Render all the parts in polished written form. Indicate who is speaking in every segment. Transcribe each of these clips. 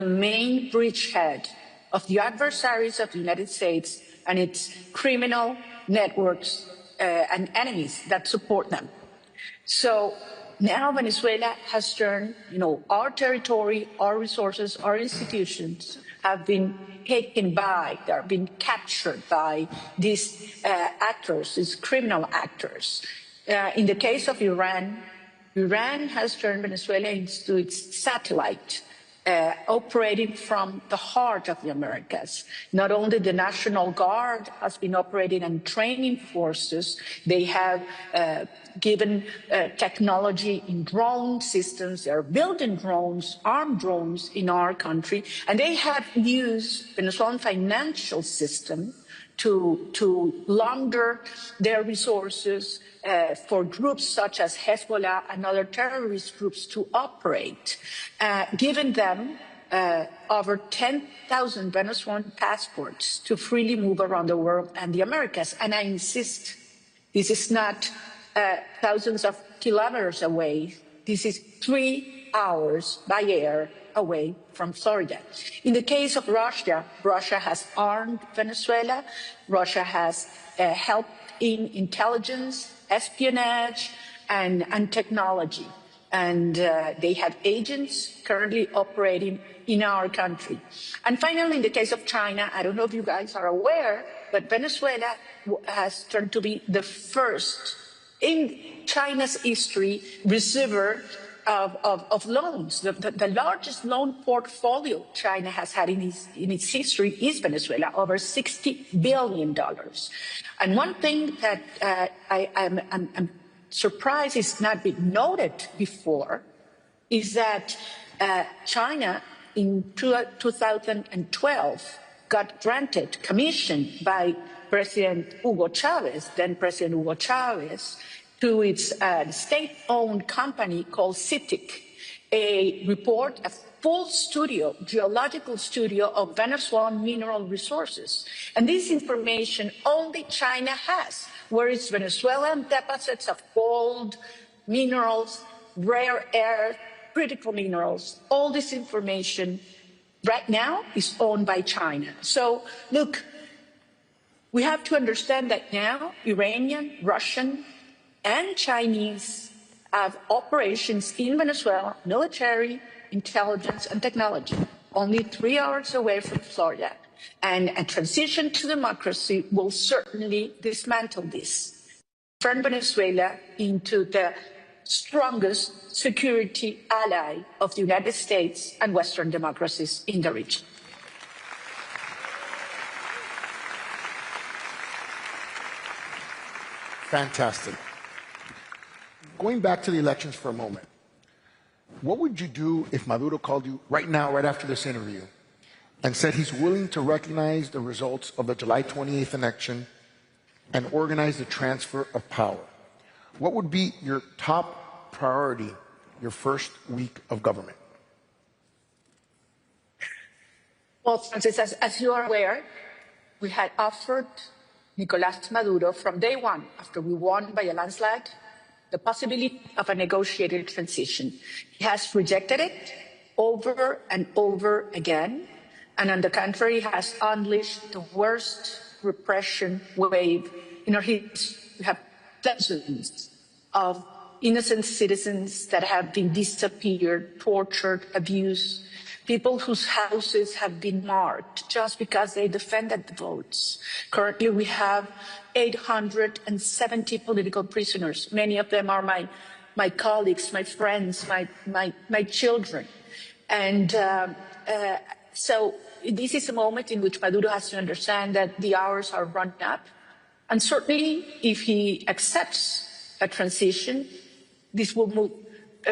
Speaker 1: main bridgehead of the adversaries of the United States and its criminal networks and enemies that support them. So now Venezuela has turned, our territory, our resources, our institutions have been taken by, they are being captured by these actors, these criminal actors. In the case of Iran, Iran has turned Venezuela into its satellite, operating from the heart of the Americas. Not only the National Guard has been operating and training forces, they have given technology in drone systems. They are building drones, armed drones in our country, and they have used Venezuelan financial system to launder their resources for groups such as Hezbollah and other terrorist groups to operate, giving them over 10,000 Venezuelan passports to freely move around the world and the Americas. And I insist, this is not thousands of kilometers away. This is 3 hours by air away from Florida. In the case of Russia, Russia has armed Venezuela. Russia has helped in intelligence, espionage, and technology. And they have agents currently operating in our country. And finally, in the case of China, I don't know if you guys are aware, but Venezuela has turned to be the first in China's history receiver of loans. The largest loan portfolio China has had in its history is Venezuela, over $60 billion. And one thing that I'm surprised is not been noted before is that China in 2012 got granted, commissioned by President Hugo Chavez, then President Hugo Chavez, to its state-owned company called CITIC, a report, a full studio, geological studio of Venezuelan mineral resources. And this information only China has, whereas Venezuelan deposits of gold, minerals, rare earth, critical minerals, all this information right now is owned by China. So look, we have to understand that now Iranian, Russian, and Chinese have operations in Venezuela, military, intelligence, and technology, only 3 hours away from Florida. And a transition to democracy will certainly dismantle this, turn Venezuela into the strongest security ally of the United States and Western democracies in the region.
Speaker 2: Fantastic. Going back to the elections for a moment, what would you do if Maduro called you right now, right after this interview, and said he's willing to recognize the results of the July 28th election and organize the transfer of power? What would be your top priority your first week of government?
Speaker 1: Well, Francis, as you are aware, we had offered Nicolás Maduro from day one, after we won by a landslide, the possibility of a negotiated transition. He has rejected it over and over again, and on the contrary, has unleashed the worst repression wave in our history. We have dozens of innocent citizens that have been disappeared, tortured, abused, people whose houses have been marked just because they defended the votes. Currently, we have 870 political prisoners. Many of them are my colleagues, my friends, my children. And so this is a moment in which Maduro has to understand that the hours are running up. And certainly, if he accepts a transition, this will move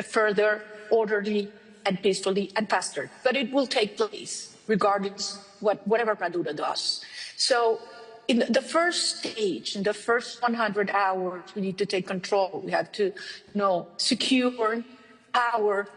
Speaker 1: further, orderly, and peacefully and faster. But it will take place regardless whatever Maduro does. So in the first stage, in the first 100 hours, we need to take control. We have to secure power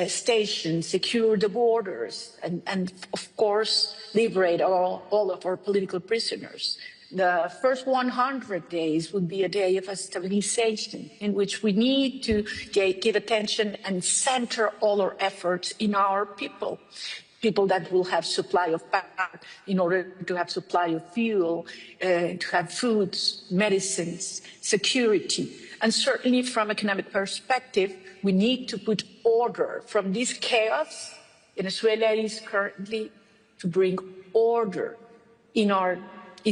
Speaker 1: stations, secure the borders, and of course, liberate all of our political prisoners. The first 100 days would be a day of a stabilization in which we need to give attention and center all our efforts in our people. people that will have supply of power in order to have supply of fuel, to have foods, medicines, security. And certainly from economic perspective, we need to put order from this chaos. Venezuela is currently to bring order in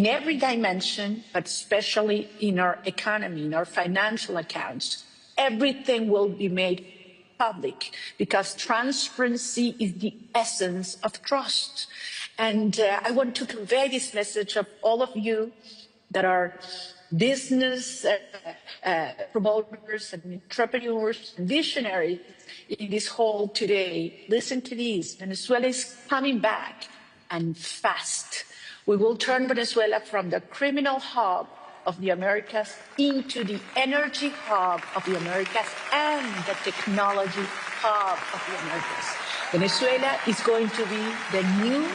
Speaker 1: every dimension, but especially in our economy, in our financial accounts. Everything will be made public because transparency is the essence of trust. And I want to convey this message of all of you that are business promoters and entrepreneurs and visionaries in this hall today. Listen to this. Venezuela is coming back, and fast. We will turn Venezuela from the criminal hub of the Americas into the energy hub of the Americas and the technology hub of the Americas. Venezuela is going to be the new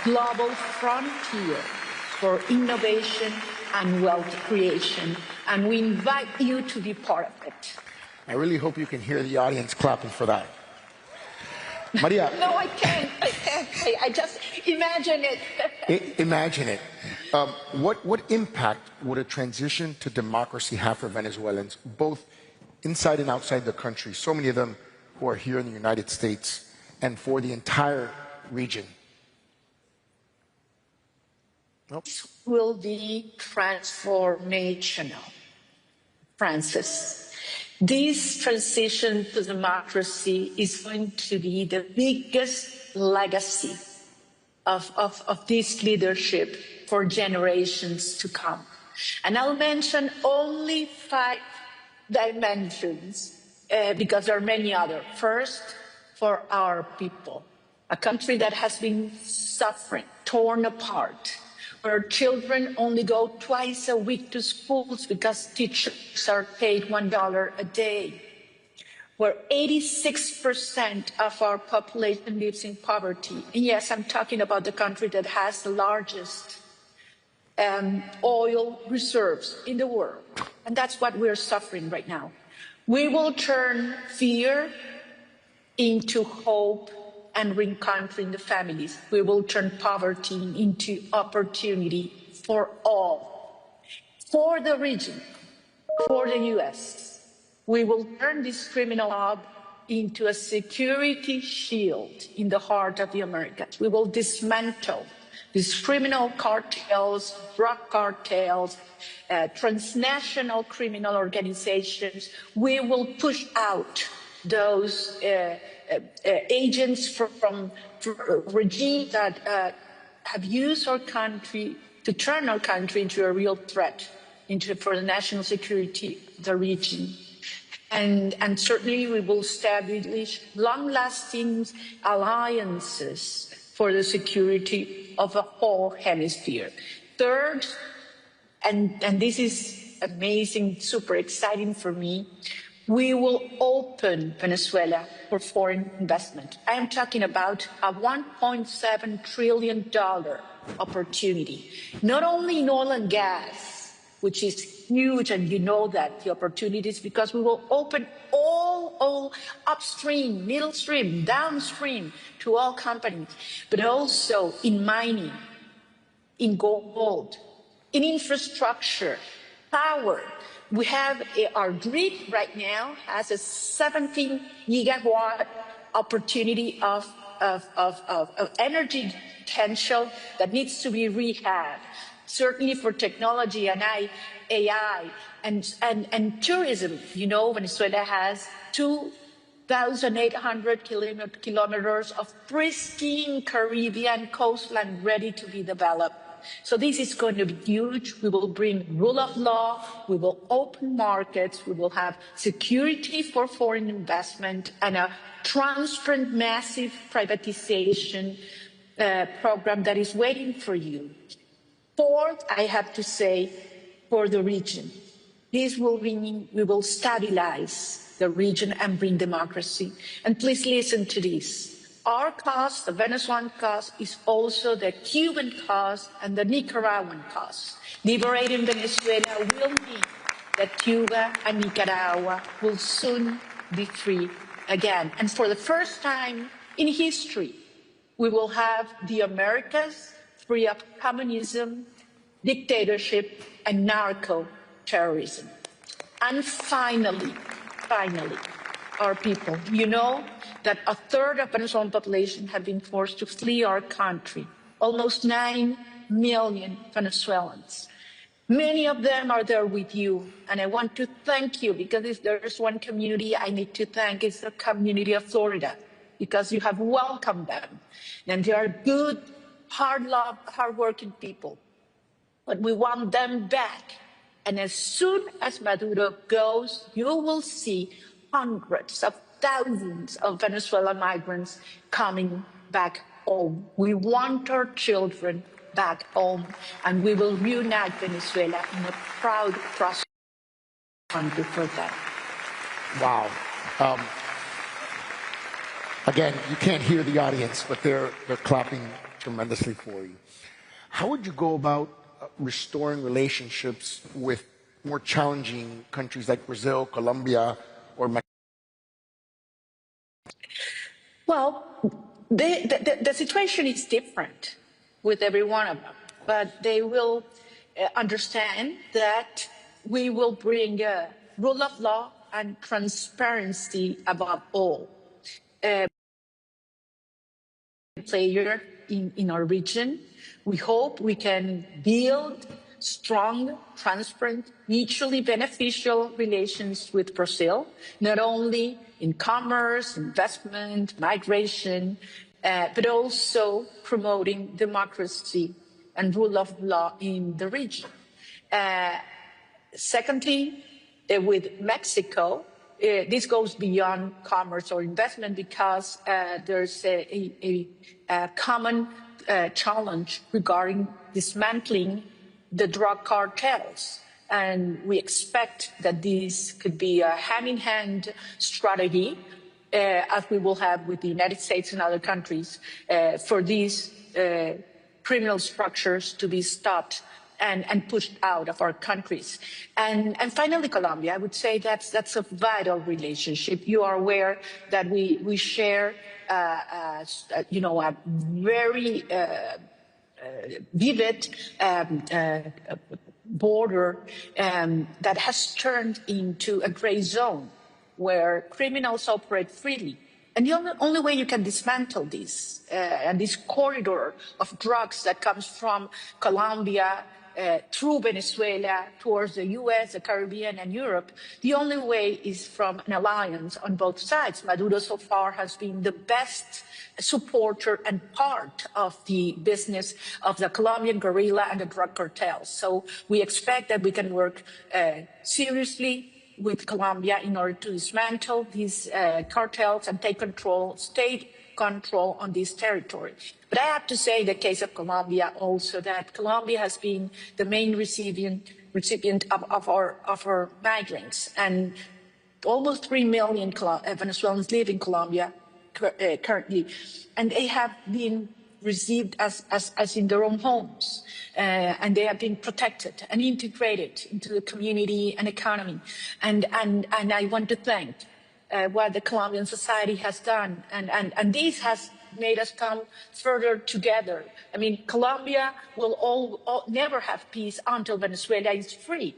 Speaker 1: global frontier for innovation and wealth creation, and we invite you to be part of it.
Speaker 2: I really hope you can hear the audience clapping for that. Maria.
Speaker 1: No, I can't. I just imagine it.
Speaker 2: Imagine it. What impact would a transition to democracy have for Venezuelans, both inside and outside the country, so many of them who are here in the United States, and for the entire region?
Speaker 1: This will be transformational, Francis. This transition to democracy is going to be the biggest legacy of this leadership for generations to come. And I'll mention only 5 dimensions because there are many others. First, for our people, a country that has been suffering, torn apart, where children only go twice a week to schools because teachers are paid $1 a day, where 86% of our population lives in poverty. And yes, I'm talking about the country that has the largest oil reserves in the world. And that's what we're suffering right now. We will turn fear into hope and re-countering the families. We will turn poverty into opportunity for all. For the region, for the US, we will turn this criminal hub into a security shield in the heart of the Americas. We will dismantle these criminal cartels, drug cartels, transnational criminal organizations. We will push out those agents from regimes that have used our country to turn our country into a real threat for the national security of the region. And certainly we will establish long-lasting alliances for the security of the whole hemisphere. Third, and this is amazing, super exciting for me, we will open Venezuela for foreign investment. I am talking about a $1.7 trillion opportunity, not only in oil and gas, which is huge, and you know that the opportunities, because we will open all upstream, middle stream, downstream to all companies, but also in mining, in gold, in infrastructure, power. We have our grid right now has a 17 gigawatt opportunity of energy potential that needs to be rehabbed. Certainly for technology and AI and tourism. You know, Venezuela has 2,800 kilometers of pristine Caribbean coastline ready to be developed. So this is going to be huge. We will bring rule of law. We will open markets. We will have security for foreign investment and a transparent, massive privatization program that is waiting for you. Fourth, I have to say, for the region, this will mean we will stabilize the region and bring democracy. And please listen to this. Our cause, the Venezuelan cause, is also the Cuban cause and the Nicaraguan cause. Liberating Venezuela will mean that Cuba and Nicaragua will soon be free again. And for the first time in history, We will have the Americas free of communism, dictatorship, and narco-terrorism. And finally, our people, you know that a third of Venezuelan population have been forced to flee our country, almost 9 million Venezuelans. Many of them are there with you, and I want to thank you, because if there's one community I need to thank, it's the community of Florida, because you have welcomed them, and they are good, hard-working people. But we want them back. And as soon as Maduro goes, you will see hundreds of thousands of Venezuelan migrants coming back home. We want our children back home, and we will reunite Venezuela in a proud, prosperous country for them.
Speaker 2: Wow. Again, you can't hear the audience, but they're clapping tremendously for you. How would you go about restoring relationships with more challenging countries like Brazil, Colombia, or Mexico?
Speaker 1: Well, the situation is different with every one of them, but they will understand that we will bring rule of law and transparency above all. Player in our region. We hope we can build strong, transparent, mutually beneficial relations with Brazil, not only in commerce, investment, migration, but also promoting democracy and rule of law in the region. Secondly, with Mexico, this goes beyond commerce or investment, because there's a common challenge regarding dismantling the drug cartels. And we expect that this could be a hand-in-hand strategy, as we will have with the United States and other countries, for these criminal structures to be stopped and pushed out of our countries. And finally, Colombia, I would say that's a vital relationship. You are aware that we share, a very vivid border that has turned into a gray zone where criminals operate freely. And the only way you can dismantle this and this corridor of drugs that comes from Colombia through Venezuela towards the US, the Caribbean, and Europe, the only way is from an alliance on both sides. Maduro so far has been the best supporter and part of the business of the Colombian guerrilla and the drug cartels. So we expect that we can work seriously with Colombia in order to dismantle these cartels and take state control on this territory. But I have to say, in the case of Colombia also, that Colombia has been the main recipient of our migrants, and almost 3 million Venezuelans live in Colombia currently, and they have been received as in their own homes, and they have been protected and integrated into the community and economy. And I want to thank what the Colombian society has done, and this has made us come further together. I mean, Colombia will never have peace until Venezuela is free.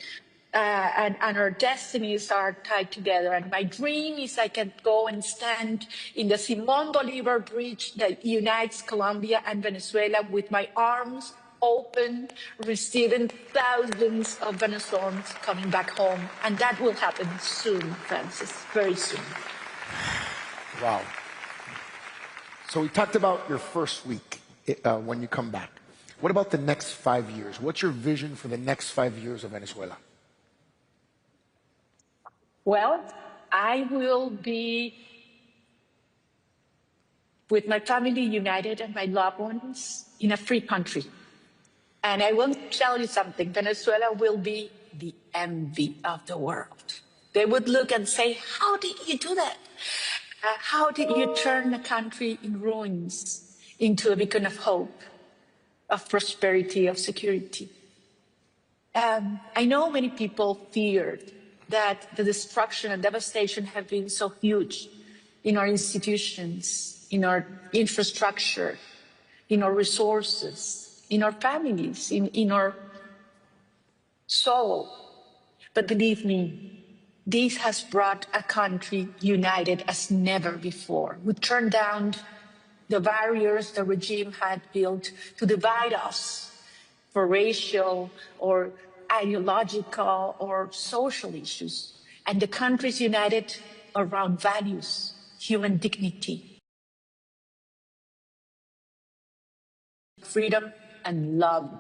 Speaker 1: And our destinies are tied together. And my dream is I can go and stand in the Simón Bolívar Bridge that unites Colombia and Venezuela with my arms open, receiving thousands of Venezuelans coming back home. And that will happen soon, Francis, very soon.
Speaker 2: Wow. So we talked about your first week when you come back. What about the next 5 years? What's your vision for the next 5 years of Venezuela?
Speaker 1: Well, I will be with my family united and my loved ones in a free country. And I will tell you something, Venezuela will be the envy of the world. They would look and say, how did you do that? How did you turn a country in ruins into a beacon of hope, of prosperity, of security? I know many people feared that the destruction and devastation have been so huge in our institutions, in our infrastructure, in our resources, in our families, in our soul. But believe me, this has brought a country united as never before. We turned down the barriers the regime had built to divide us for racial or ideological or social issues. And the country is united around values, human dignity, freedom and love.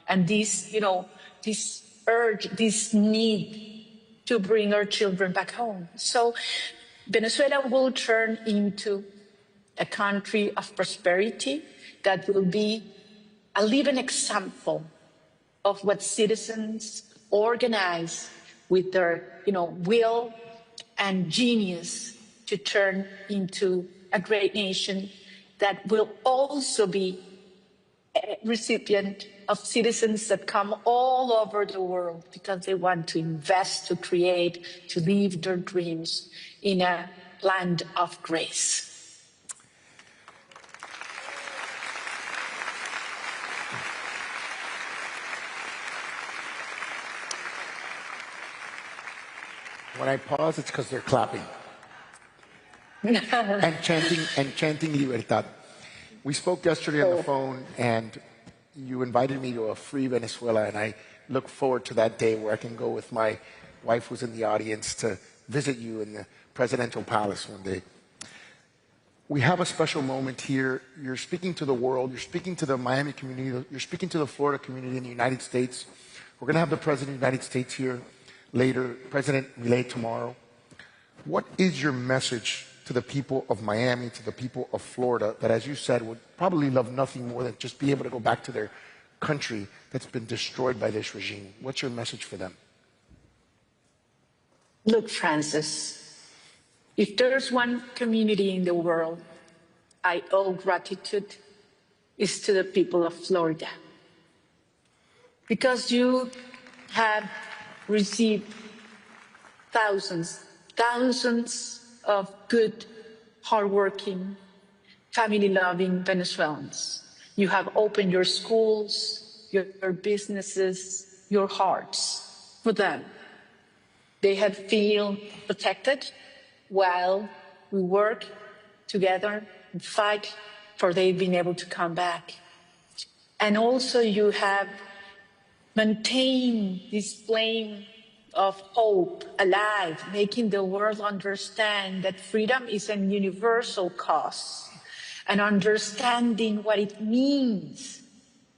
Speaker 1: And this, this urge, this need to bring our children back home. So Venezuela will turn into a country of prosperity that will be a living example of what citizens organize with their, will and genius to turn into a great nation that will also be a recipient of citizens that come all over the world because they want to invest, to create, to live their dreams in a land of grace.
Speaker 2: When I pause, it's because they're clapping and chanting libertad. We spoke yesterday on the phone, and you invited me to a free Venezuela, and I look forward to that day where I can go with my wife, who's in the audience, to visit you in the presidential palace one day. We have a special moment here. You're speaking to the world. You're speaking to the Miami community. You're speaking to the Florida community in the United States. We're going to have the President of the United States here later, President Milei tomorrow. What is your message to the people of Miami, to the people of Florida, that, as you said, would probably love nothing more than just be able to go back to their country that's been destroyed by this regime? What's your message for them?
Speaker 1: Look, Francis, if there's one community in the world I owe gratitude, is to the people of Florida. Because you have received thousands of good, hardworking, family-loving Venezuelans. You have opened your schools, your businesses, your hearts for them. They have feel protected while we work together and fight for they've been able to come back. And also you have maintained this flame of hope alive, making the world understand that freedom is a universal cause, and understanding what it means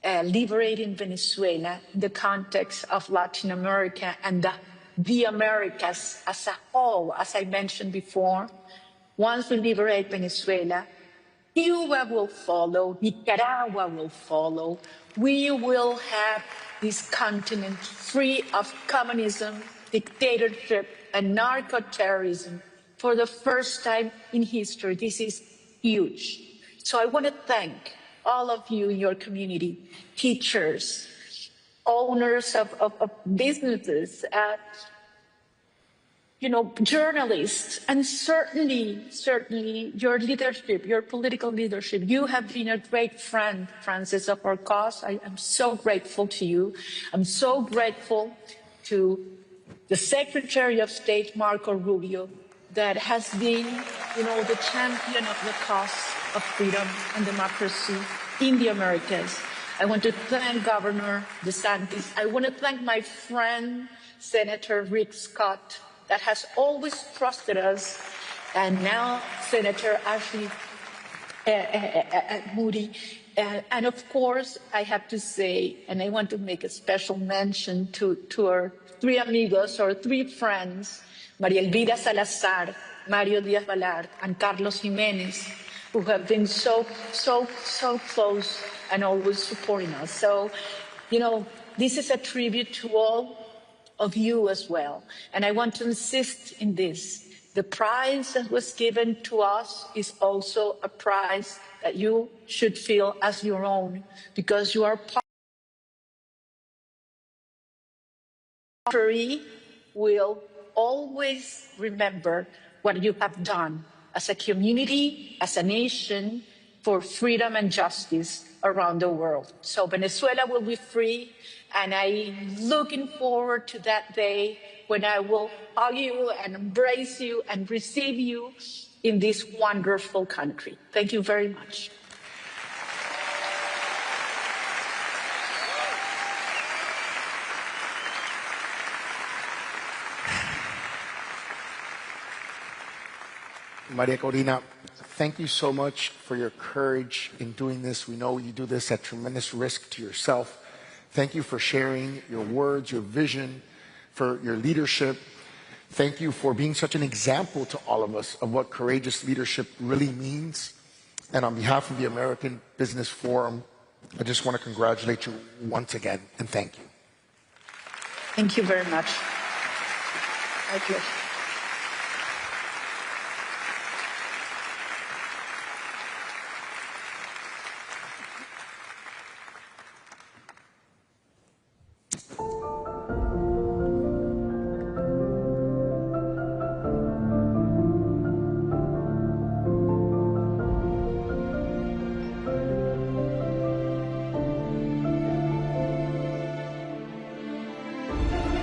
Speaker 1: liberating Venezuela in the context of Latin America and the Americas as a whole. As I mentioned before, once we liberate Venezuela, Cuba will follow, Nicaragua will follow. We will have this continent free of communism, dictatorship, and narco-terrorism for the first time in history. This is huge. So I want to thank all of you in your community, teachers, owners of businesses, journalists, and certainly your leadership, your political leadership. You have been a great friend, Francis, of our cause. I am so grateful to you. I'm so grateful to the Secretary of State, Marco Rubio, that has been, the champion of the cause of freedom and democracy in the Americas. I want to thank Governor DeSantis. I want to thank my friend, Senator Rick Scott, that has always trusted us, and now Senator Ashley Moody. And of course, I have to say, and I want to make a special mention to our three amigos, or three friends, Maria Elvira Salazar, Mario Diaz-Balart, and Carlos Jimenez, who have been so close and always supporting us. So, this is a tribute to all of you as well. And I want to insist in this. The prize that was given to us is also a prize that you should feel as your own, because you are part. Will always remember what you have done as a community, as a nation, for freedom and justice around the world. So Venezuela will be free, and I'm looking forward to that day when I will hug you and embrace you and receive you in this wonderful country. Thank you very much.
Speaker 2: Maria Corina, thank you so much for your courage in doing this. We know you do this at tremendous risk to yourself. Thank you for sharing your words, your vision, for your leadership. Thank you for being such an example to all of us of what courageous leadership really means. And on behalf of the American Business Forum, I just want to congratulate you once again and thank you.
Speaker 1: Thank you very much. My pleasure.